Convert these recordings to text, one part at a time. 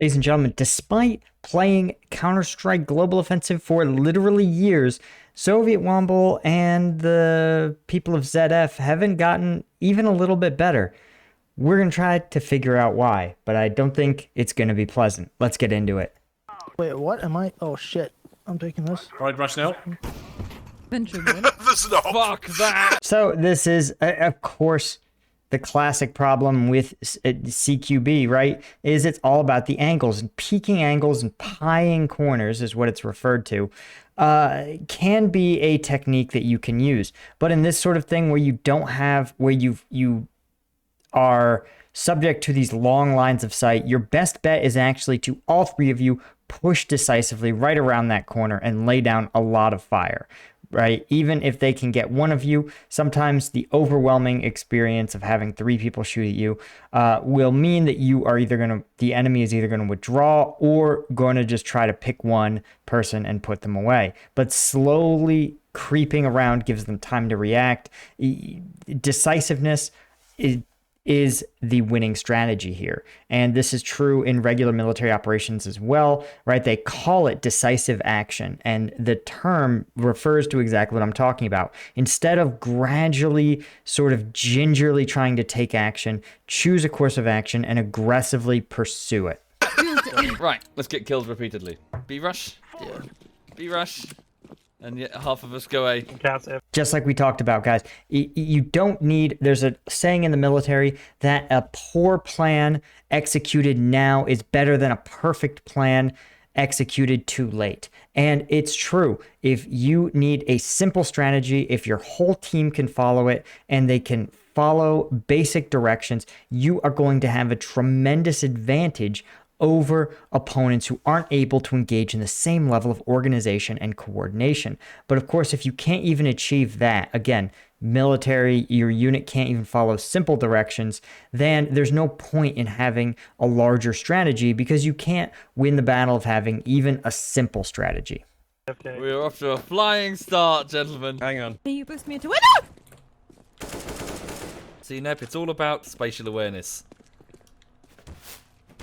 Ladies and gentlemen, despite playing Counter-Strike Global Offensive for literally years, Sovietwomble and the people of ZF haven't gotten even a little bit better. We're going to try to figure out why, but I don't think it's going to be pleasant. Let's get into it. Wait, what am I? Oh shit. I'm taking this. Right, rush now. Benjamin. Fuck that! So this is, of course, the classic problem with CQB, right? Is it's all about the angles, and peaking angles and pieing corners is what it's referred to. Can be a technique that you can use, but in this sort of thing where you don't have, where you are subject to these long lines of sight, your best bet is actually to all three of you push decisively right around that corner and lay down a lot of fire, right? Even if they can get one of you, sometimes the overwhelming experience of having three people shoot at you will mean that you are either going to, the enemy is either going to withdraw or going to just try to pick one person and put them away. But slowly creeping around gives them time to react. Decisiveness is the winning strategy here. And this is true in regular military operations as well, right? They call it decisive action, and the term refers to exactly what I'm talking about. Instead of gradually, sort of gingerly trying to take action, choose a course of action and aggressively pursue it. Right, let's get killed repeatedly. B rush. Yeah. B rush. And yet half of us go A. Just like we talked about, guys, you don't need, there's a saying in the military that a poor plan executed now is better than a perfect plan executed too late. And it's true. If you need a simple strategy, if your whole team can follow it and they can follow basic directions, you are going to have a tremendous advantage over opponents who aren't able to engage in the same level of organization and coordination. But of course, if you can't even achieve that, again, military, your unit can't even follow simple directions, then there's no point in having a larger strategy because you can't win the battle of having even a simple strategy. Okay. We're off to a flying start, gentlemen. Hang on. You boost me into winner! See, Nep, it's all about spatial awareness.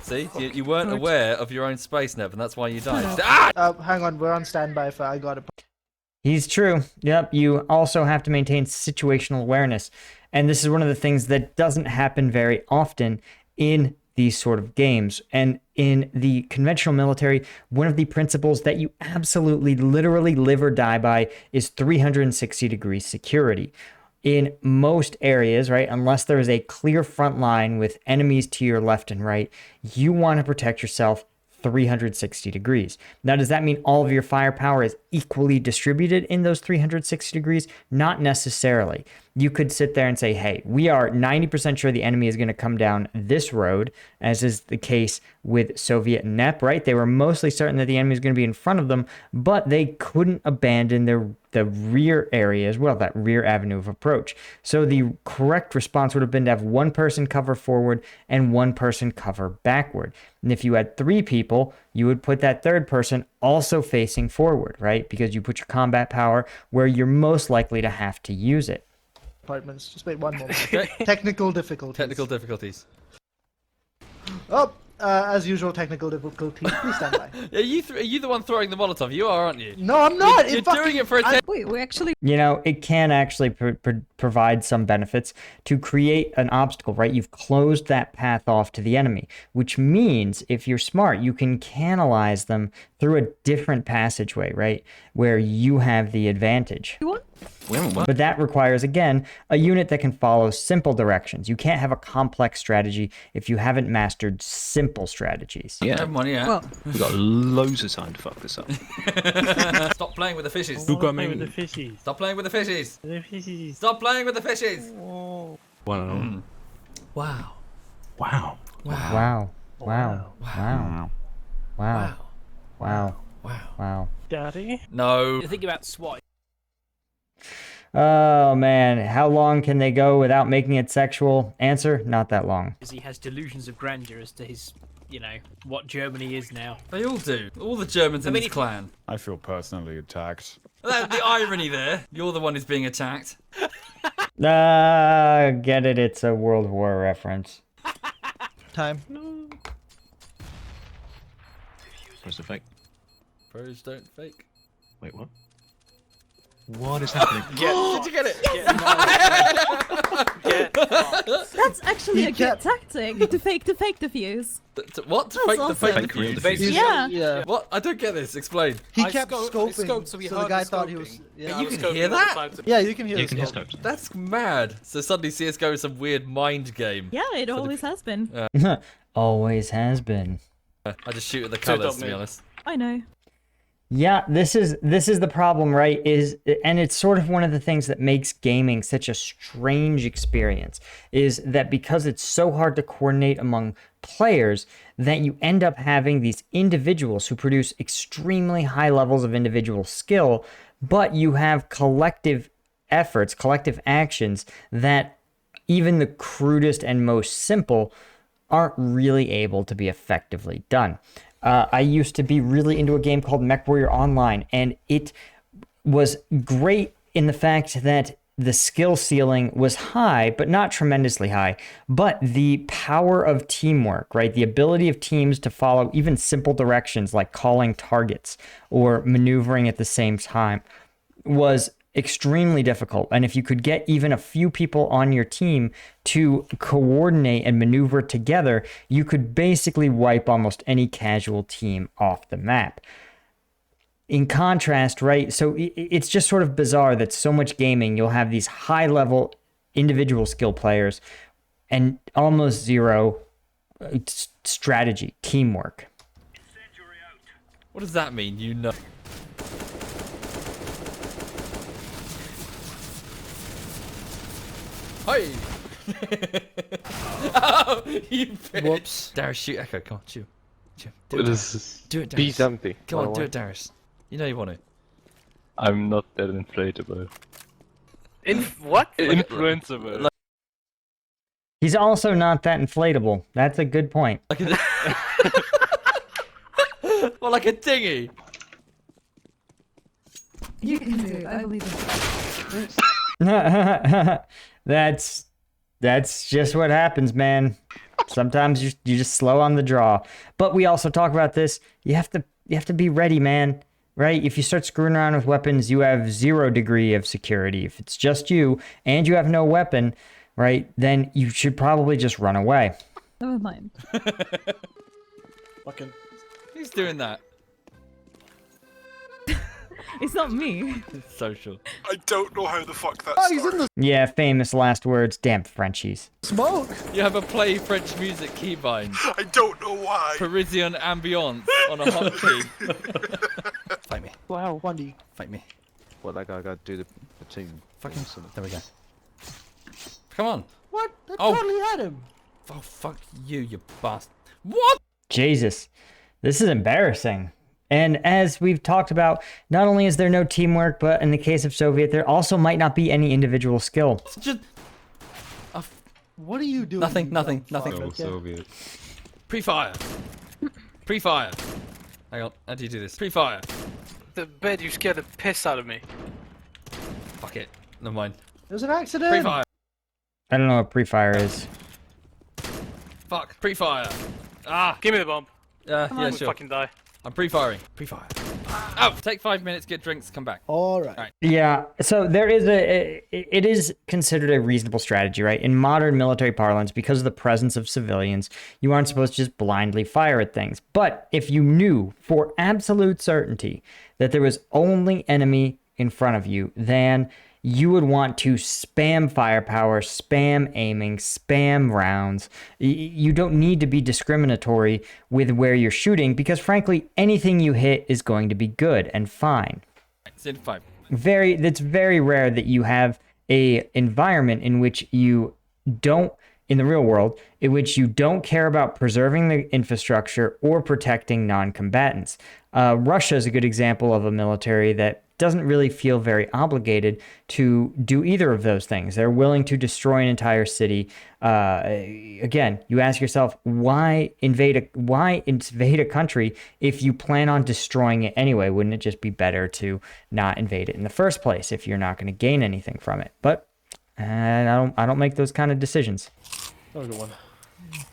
See, you weren't aware of your own space, Neb, and that's why you died. Ah! Hang on, we're on standby for I got it. He's true. Yep, you also have to maintain situational awareness. And this is one of the things that doesn't happen very often in these sort of games. And in the conventional military, one of the principles that you absolutely literally live or die by is 360-degree security. In most areas, right, unless there is a clear front line with enemies to your left and right, you want to protect yourself 360 degrees. Now, does that mean all of your firepower is equally distributed in those 360 degrees? Not necessarily. You could sit there and say, hey, we are 90% sure the enemy is going to come down this road, as is the case with Soviet and NEP, right? They were mostly certain that the enemy is going to be in front of them, but they couldn't abandon the rear area as well, that rear avenue of approach. So the correct response would have been to have one person cover forward and one person cover backward. And if you had three people, you would put that third person also facing forward, right? Because you put your combat power where you're most likely to have to use it. Apartments. Just wait one moment. Okay. Technical difficulties. Technical difficulties. Oh, as usual, technical difficulties. Please stand by. Are you the one throwing the Molotov? You are, aren't you? No, I'm not. You're doing it for a Wait, we actually... You know, it can actually provide some benefits to create an obstacle, right? You've closed that path off to the enemy, which means if you're smart, you can canalize them through a different passageway, right? Where you have the advantage. But that requires, again, a unit that can follow simple directions. You can't have a complex strategy if you haven't mastered simple strategies. Yeah. Have money, yeah. Well, We've got loads of time to fuck this up. Stop playing with the fishes. Who got me with the fishies? Stop playing with the fishes. The fishies. Stop playing with the fishes. Wow. Wow. Wow. Wow. Wow. Wow. Wow. Wow. Wow. Wow. Daddy? No. Think about SWAT. Oh, man. How long can they go without making it sexual? Answer, not that long. He has delusions of grandeur as to his, you know, what Germany is now. They all do. All the Germans in this clan. I feel personally attacked. The irony there. You're the one who's being attacked. Get it. It's a World War reference. Time. Where's the fake? Pros don't fake. Wait, what? What is happening? Did you get it? That's actually He a good kept- tactic to fake defuse. What? That's Fake the awesome. fake Fake defuse? the defuse. Yeah. Yeah. What? I don't get this. Explain. He I kept scoping, scoped, so we the heard guy the thought he was. scoping. Yeah, You I was- can hear that? yeah, you can hear. You the can hear scope. scopes. That's mad. So suddenly CS:GO is some weird mind game. Yeah, it always has been. Always has been. I just shoot at the So colours, don't to be me. honest. I know. Yeah, this is the problem, right? And it's sort of one of the things that makes gaming such a strange experience is that because it's so hard to coordinate among players that you end up having these individuals who produce extremely high levels of individual skill, but you have collective efforts, collective actions that even the crudest and most simple aren't really able to be effectively done. I used to be really into a game called MechWarrior Online, and it was great in the fact that the skill ceiling was high, but not tremendously high. But the power of teamwork, right? The ability of teams to follow even simple directions like calling targets or maneuvering at the same time was extremely difficult. And if you could get even a few people on your team to coordinate and maneuver together, you could basically wipe almost any casual team off the map. In contrast, right? So it's just sort of bizarre that so much gaming, you'll have these high level individual skill players and almost zero strategy, teamwork. What does that mean? You know. Hi! Oh, you bitch! Whoops. Darius, shoot Echo. Come on, shoot. Shoot. Do What it, is this? do it, Be Darius. something. Come on, What do I it, Darius. You know you want to. I'm not that inflatable. What? Influenceable. He's also not that inflatable. That's a good point. Like a... well, like a dinghy. You can do it. I believe in That's just what happens, man. Sometimes you just slow on the draw. But we also talk about this. You have to be ready, man. Right? If you start screwing around with weapons, you have 0 degree of security. If it's just you and you have no weapon, right, then you should probably just run away. Never mind. Fucking. Who's doing that? It's not me. Social. I don't know how the fuck that Oh, he's in started. the Yeah, famous last words. Damn Frenchies. smoke. You have a play French music keybind. I don't know why. Parisian ambiance on a hotkey. Fight me. Wow, Wendy. Fight me. Well, like I gotta do the team. Fucking. There we go. Come on. What? I Oh. totally had him. Oh, fuck you, you bastard. What? Jesus, this is embarrassing. And as we've talked about, not only is there no teamwork, but in the case of Soviet, there also might not be any individual skill. It's just. What are you doing? Nothing, you nothing, dumb nothing. fuck, okay? Soviet. Pre-fire. Pre-fire. Hang on, how do you do this? Pre-fire. The bed, you scared the piss out of me. Fuck it. Never mind. It was an accident. Pre-fire. I don't know what pre-fire is. Fuck. Pre-fire. Ah. Give me the bomb. Yeah, I'm gonna sure. fucking die. I'm pre-firing. Pre-fire. Oh, take 5 minutes, get drinks, come back. All right. Alright. Yeah, so there is it is considered a reasonable strategy, right? In modern military parlance, because of the presence of civilians, you aren't supposed to just blindly fire at things. But if you knew for absolute certainty that there was only enemy in front of you, then you would want to spam firepower, spam aiming, spam rounds. You don't need to be discriminatory with where you're shooting because, frankly, anything you hit is going to be good and fine. It's in 5. It's very rare that you have a environment in which you don't, in the real world, in which you don't care about preserving the infrastructure or protecting non-combatants. Russia is a good example of a military that doesn't really feel very obligated to do either of those things. They're willing to destroy an entire city. Again, you ask yourself, why invade a country if you plan on destroying it anyway? Wouldn't it just be better to not invade it in the first place if you're not going to gain anything from it? But I don't make those kind of decisions. That was a good one.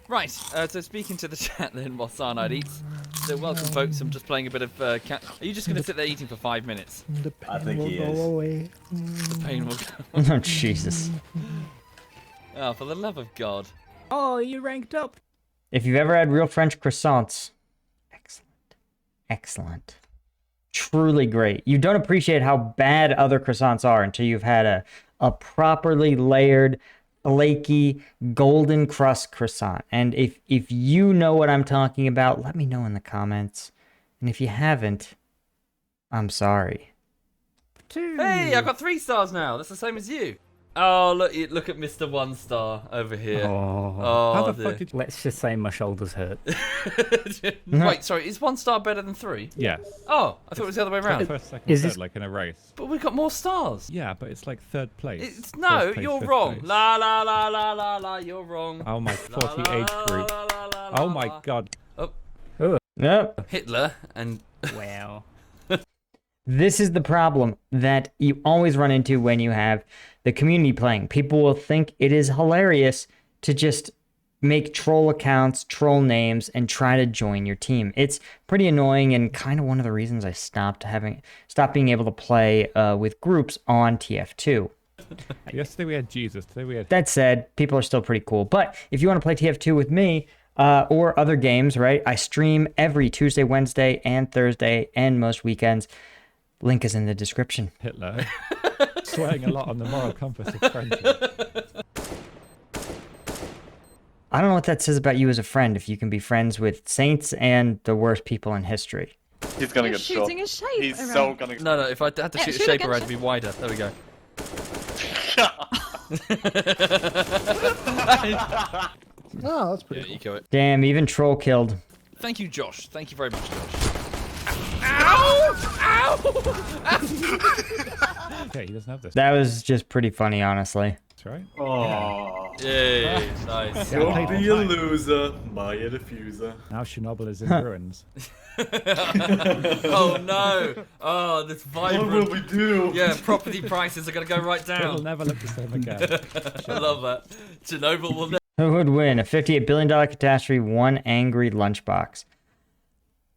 Right, so speaking to the chat then while Cyanide eats, So welcome, folks. I'm just playing a bit of Are you just going to sit there eating for 5 minutes? The pain I think will he go is. away. The pain will go. Oh, Jesus. Oh, for the love of God. Oh, you ranked up. If you've ever had real French croissants, excellent. Excellent. Truly great. You don't appreciate how bad other croissants are until you've had a properly layered, flaky, golden crust croissant. And if you know what I'm talking about, let me know in the comments. And if you haven't, I'm sorry. Hey, I've got 3 stars now. That's the same as you. Oh, look at Mr. 1 star over here. Oh, how the dear. fuck did you... Let's just say my shoulders hurt. Wait, sorry, is 1 star better than 3? Yes. Oh, I thought it was the other way around. First, second, Is third, this- like in a race. But we got more stars. Yeah, but it's like third place. No, Fourth place, you're fifth wrong. place. La la la la la la, you're wrong. Oh my, 40 age group. Oh my god. Yep. Hitler and Wow. This is the problem that you always run into when you have the community playing. People will think it is hilarious to just make troll accounts, troll names, and try to join your team. It's pretty annoying and kind of one of the reasons I stopped being able to play with groups on TF2. Yesterday we had Jesus. Today we had... That said, people are still pretty cool. But if you want to play TF2 with me, or other games, right? I stream every Tuesday, Wednesday, and Thursday, and most weekends. Link is in the description. Hitler. Swearing a lot on the moral compass of friendship. I don't know what that says about you as a friend if you can be friends with saints and the worst people in history. He's gonna You're get shot. shooting a shape He's around. so gonna. no, if I had to Yeah, shoot a shoot shape again, around, it'd be wider. There we go. Oh, that's Yeah, pretty you go it. Damn, even troll killed. Thank you, Josh. Thank you very much, Josh. Ow! Ow! Okay, he doesn't have this. That was just pretty funny, honestly. That's right. Oh. Yay, nice. Yeah, I played online. loser. Buy a diffuser. Now Chernobyl is in ruins. Oh no! Oh, this vibrant. What will we do? Yeah, property prices are gonna go right It'll down. never look the same again. I love that. Chernobyl will never. Who would win? A $58 billion catastrophe, one angry lunchbox.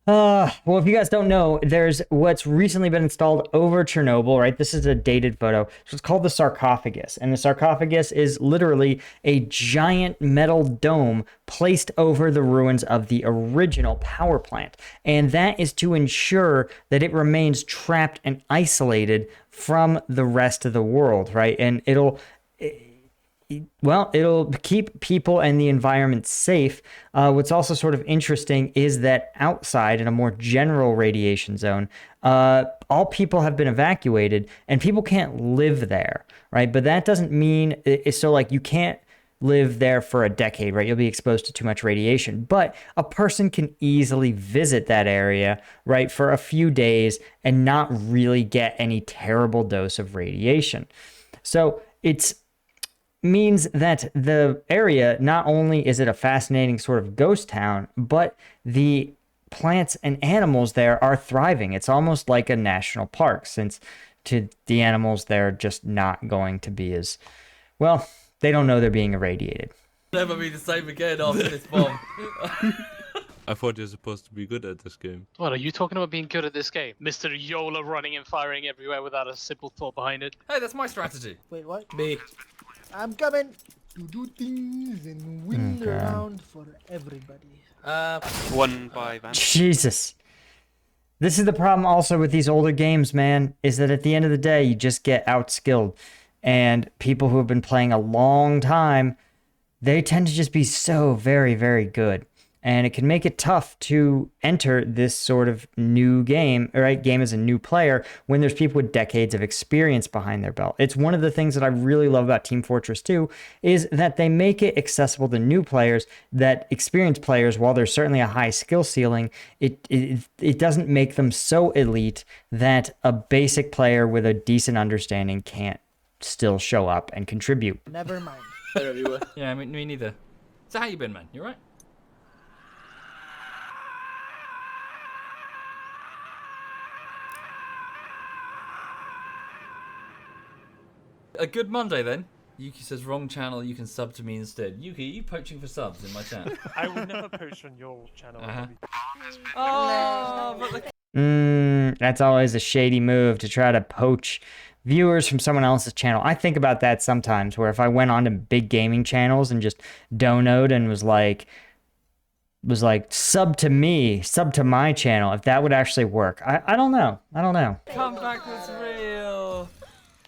Well, if you guys don't know, there's what's recently been installed over Chernobyl, right? This is a dated photo. So it's called the sarcophagus. And the sarcophagus is literally a giant metal dome placed over the ruins of the original power plant. And that is to ensure that it remains trapped and isolated from the rest of the world, right? And it'll keep people and the environment safe. What's also sort of interesting is that outside in a more general radiation zone, all people have been evacuated and people can't live there, right? But that doesn't mean so like you can't live there for a decade, right? You'll be exposed to too much radiation, but a person can easily visit that area, right, for a few days and not really get any terrible dose of radiation. So it's means that the area, not only is it a fascinating sort of ghost town, but the plants and animals there are thriving. It's almost like a national park, since to the animals, they're just not going to be as, well, they don't know they're being irradiated. Never be the same again after this bomb. I thought you're supposed to be good at this game. What are you talking about being good at this game? Mr. Yola running and firing everywhere without a simple thought behind it. Hey, that's my strategy. Wait, what? Me. I'm coming to do things and win Okay. around for everybody. One by Van. Jesus. This is the problem also with these older games, man, is that at the end of the day, you just get outskilled. And people who have been playing a long time, they tend to just be so very, very good. And it can make it tough to enter this sort of new game, right? Game as a new player when there's people with decades of experience behind their belt. It's one of the things that I really love about Team Fortress 2 is that they make it accessible to new players, that experienced players, while there's certainly a high skill ceiling, it doesn't make them so elite that a basic player with a decent understanding can't still show up and contribute. Never mind. They're everywhere. Yeah, me neither. So how you been, man? You right? A good Monday then. Yuki says wrong channel. You can sub to me instead. Yuki, you poaching for subs in my chat? I would never post on your channel. Oh, but the That's always a shady move to try to poach viewers from someone else's channel. I think about that sometimes, where if I went on to big gaming channels and just donoed and was like sub to me, sub to my channel, if that would actually work. I don't know. I don't know. comeback was real.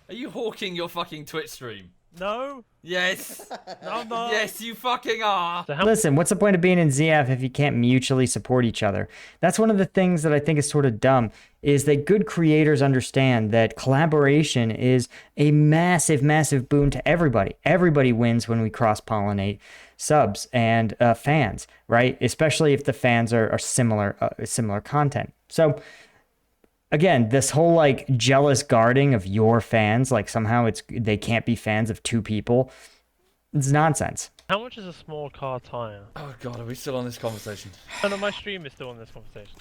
Are you hawking your fucking Twitch stream? No. Yes. No, I'm not. Yes, you fucking are. Listen, what's the point of being in ZF if you can't mutually support each other? That's one of the things that I think is sort of dumb, is that good creators understand that collaboration is a massive, massive boon to everybody. Everybody wins when we cross-pollinate subs and fans, right? Especially if the fans are similar content. So again, this whole like jealous guarding of your fans, like somehow they can't be fans of two people, it's nonsense. How much is a small car tire? Oh god, are we still on this conversation? Oh no, my stream is still on this conversation.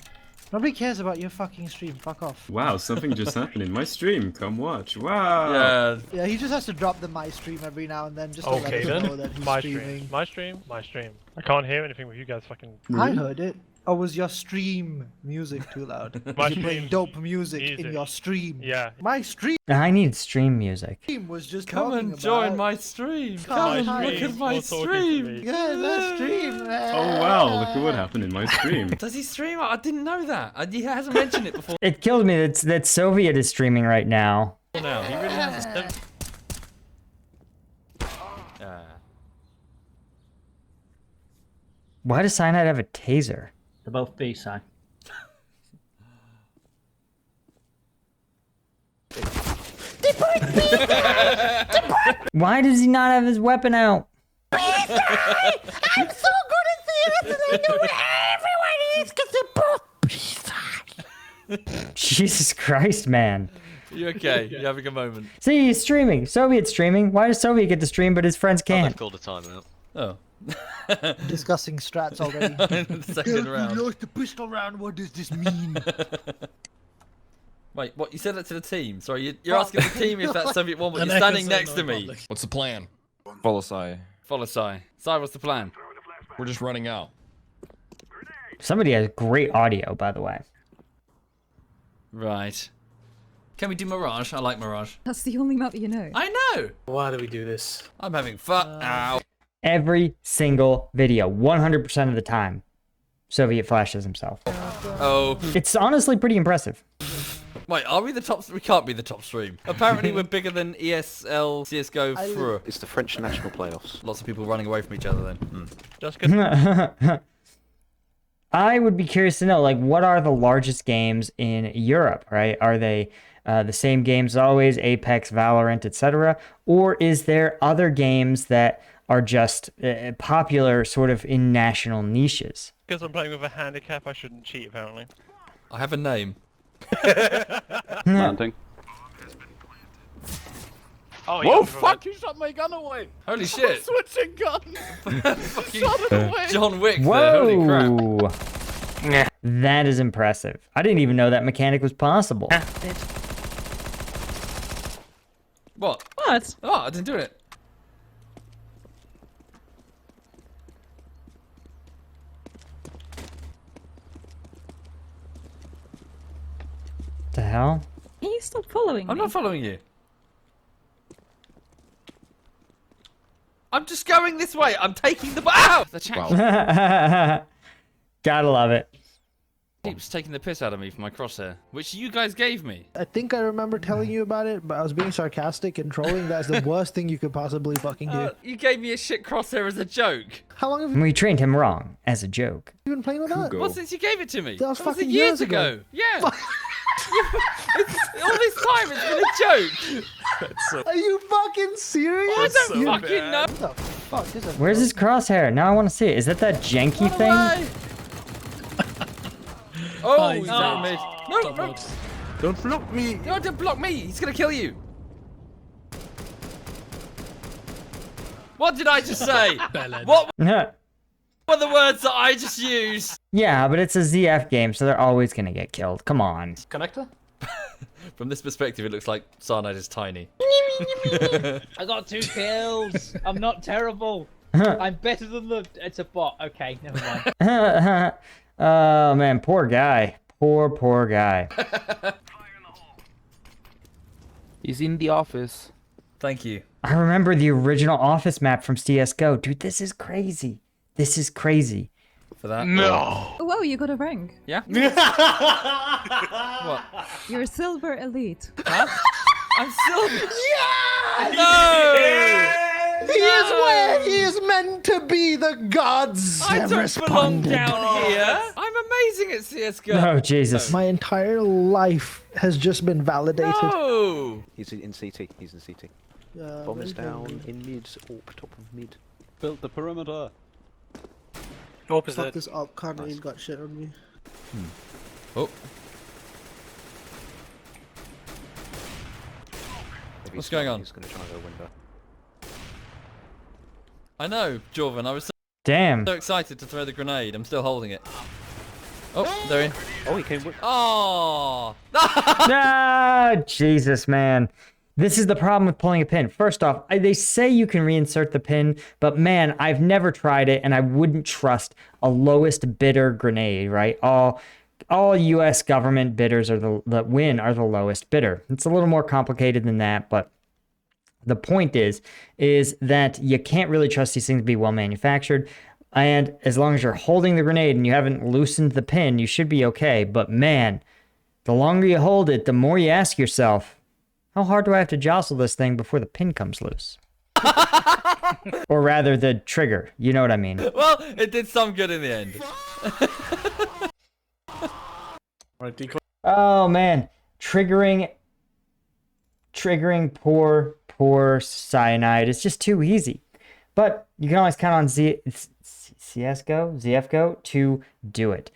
Nobody cares about your fucking stream. Fuck off. Wow, something just happened in my stream. Come watch. Wow. Yeah. Yeah, he just has to drop the my stream every now and then just to Okay let us know then. that he's My streaming. stream. My stream. My stream. I can't hear anything with you guys fucking. I heard it. Or was your stream music too loud? My You playing stream dope music in music. your stream. Yeah. My stream I need stream music. was just Come talking and about... join my stream. Come and My look stream at my was talking to stream. me. Yeah, that stream. Oh wow, look at what happened in my stream. Does he stream? I didn't know that. He hasn't mentioned it before. It kills me that Soviet is streaming right now. Now he really hasn't. Why does Cyanide have a taser? They're both B-side. Why does he not have his weapon out? I'm so good at theater that I know what everyone is because they're both Jesus Christ, man. You okay? You having a moment? See, he's streaming. Soviet's streaming. Why does Soviet get to stream but his friends can't? Called a timeout. Oh. discussing strats already. In the second round. lost the pistol round. What does this mean? Wait, what? You said that to the team? Sorry, you're asking the team if that's Sovietwomble. You're standing next to me. What's the plan? Follow Sai. Follow Sai. Sai, what's the plan? We're just running out. Somebody has great audio, by the way. Right. Can we do Mirage? I like Mirage. That's the only map you know. I know! Why do we do this? I'm having fun. Ow. Every single video, 100% of the time, Soviet flashes himself. Oh. It's honestly pretty impressive. Wait, are we the top? We can't be the top stream. Apparently we're bigger than ESL, CSGO, FRU. It's the French national playoffs. Lots of people running away from each other then. Just good. I would be curious to know, like, what are the largest games in Europe, right? Are they the same games as always, Apex, Valorant, etc.? Or is there other games that are just popular sort of in national niches? Because I'm playing with a handicap, I shouldn't cheat apparently. I have a name. Planting. Oh, Whoa, yeah, fuck! You shot my gun away! Holy shit! Switching gun! Fucking Shot it away! John Wick there, holy crap. Whoa! That is impressive. I didn't even know that mechanic was possible. What? What? Oh, I didn't do it. The hell? Can you stop following I'm me? not following you. I'm just going this way. I'm taking the ow! The chat Gotta love it. keeps taking the piss out of me for my crosshair, which you guys gave me. I think I remember telling you about it, but I was being sarcastic and trolling. That's the worst thing you could possibly fucking do. You gave me a shit crosshair as a joke. How long have you We trained him wrong as a joke. been playing with that? Well, since you gave it to me. That was fucking years years ago. Yeah. All this time it's been a joke. Are you fucking serious? I don't fucking know. What the fuck is it? Where's his crosshair? Now I want to see it. Is that janky thing? Away. Oh, he's he's down mid. No, no. Don't block me! No, don't block me. He's gonna kill you. What did I just say? What were the words that I just used? Yeah, but it's a ZF game, so they're always gonna get killed. Come on. Connector? From this perspective, it looks like Cyanide is tiny. I got 2 kills. I'm not terrible. I'm better than the. It's a bot. Okay, never mind. Oh man, poor guy. Poor guy. He's in the office. Thank you. I remember the original office map from CS:GO. Dude, this is crazy. This is crazy. For that. No. Oh, wow, you got a rank. Yeah? What? You're a silver elite. Huh? I'm silver. No! He is where he is meant to be. The gods I have don't belong responded. down here. I'm amazing at CS:GO. Oh Jesus. My entire life has just been validated. No! He's in CT. He's in CT. Yeah, Bomb is very down good. in mid. Orp, top of mid. Built the perimeter. Orp is Fuck dead. this op card ain't got shit on me. Oh. What's going on? He's gonna try the window. I know, Jorvan. I was Damn. so excited to throw the grenade. I'm still holding it. Oh, there he. Oh, he came with. Oh. Ah, Jesus, man. This is the problem with pulling a pin. First off, they say you can reinsert the pin, but man, I've never tried it, and I wouldn't trust a lowest bidder grenade, right? All U.S. government bidders are the lowest bidder. It's a little more complicated than that, but the point is that you can't really trust these things to be well manufactured. And as long as you're holding the grenade and you haven't loosened the pin, you should be okay. But man, the longer you hold it, the more you ask yourself, how hard do I have to jostle this thing before the pin comes loose? Or rather, the trigger. You know what I mean. Well, it did some good in the end. Oh man, triggering poor cyanide. It's just too easy. But you can always count on ZFGO to do it.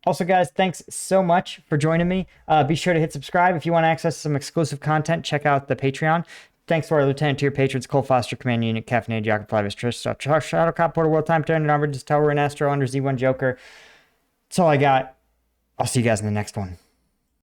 Also, guys, thanks so much for joining me. Be sure to hit subscribe. If you want to access some exclusive content, check out the Patreon. Thanks to our Lieutenant Tier patrons, Cole Foster, Command Unit, Caffeinated, Jacob Flavius, Trish, Shadow Cop, Porter, World Time, Turn, Number, Just Tower, and Astro, under Z1 Joker. That's all I got. I'll see you guys in the next one.